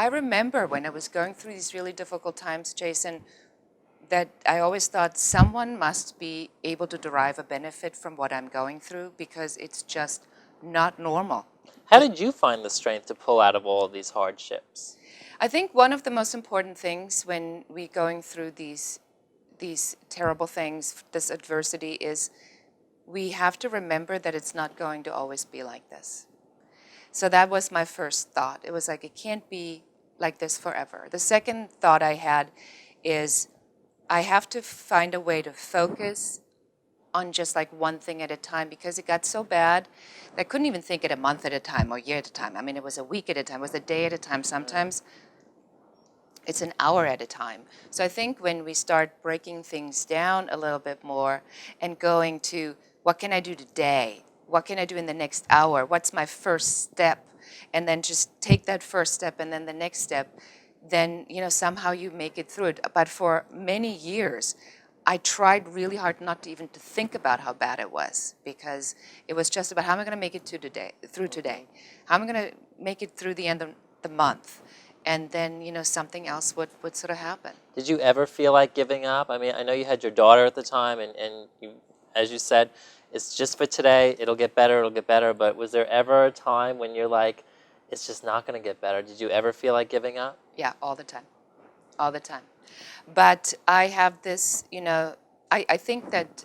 I remember when I was going through these really difficult times, Jason, that I always thought someone must be able to derive a benefit from what I'm going through because it's just not normal. How did you find the strength to pull out of all of these hardships? I think one of the most important things when we're going through these terrible things, this adversity, is we have to remember that it's not going to always be like this. So that was my first thought. It was like, it can't be like this forever. The second thought I had is I have to find a way to focus on just like one thing at a time because it got so bad that I couldn't even think it a month at a time or a year at a time. I mean, it was a week at a time, it was a day at a time. Sometimes it's an hour at a time. So I think when we start breaking things down a little bit more and going to what can I do today? What can I do in the next hour? What's my first step? And then just take that first step and then the next step, then somehow you make it through it. But for many years, I tried really hard not to even to think about how bad it was because it was just about how am I going to make it through today? How am I going to make it through the end of the month? And then, something else would sort of happen. Did you ever feel like giving up? I mean, I know you had your daughter at the time, and you, as you said, it's just for today, it'll get better, but was there ever a time when you're like, it's just not going to get better? Did you ever feel like giving up? Yeah, all the time. All the time. But I have this, I think that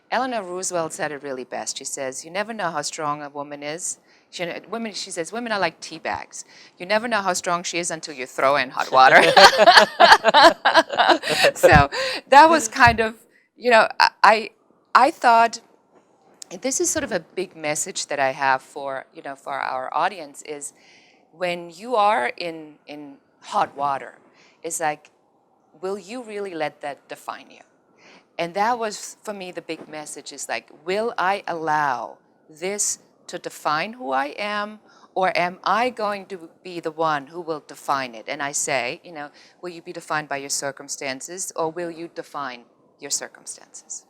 Eleanor Roosevelt said it really best. She says, you never know how strong a woman is. She says, women are like tea bags. You never know how strong she is until you throw in hot water. So that was kind of, I thought, and this is sort of a big message that I have for our audience is when you are in hot water, it's like, will you really let that define you? And that was, for me, the big message is like, will I allow this to define who I am, or am I going to be the one who will define it? And I say, will you be defined by your circumstances, or will you define your circumstances?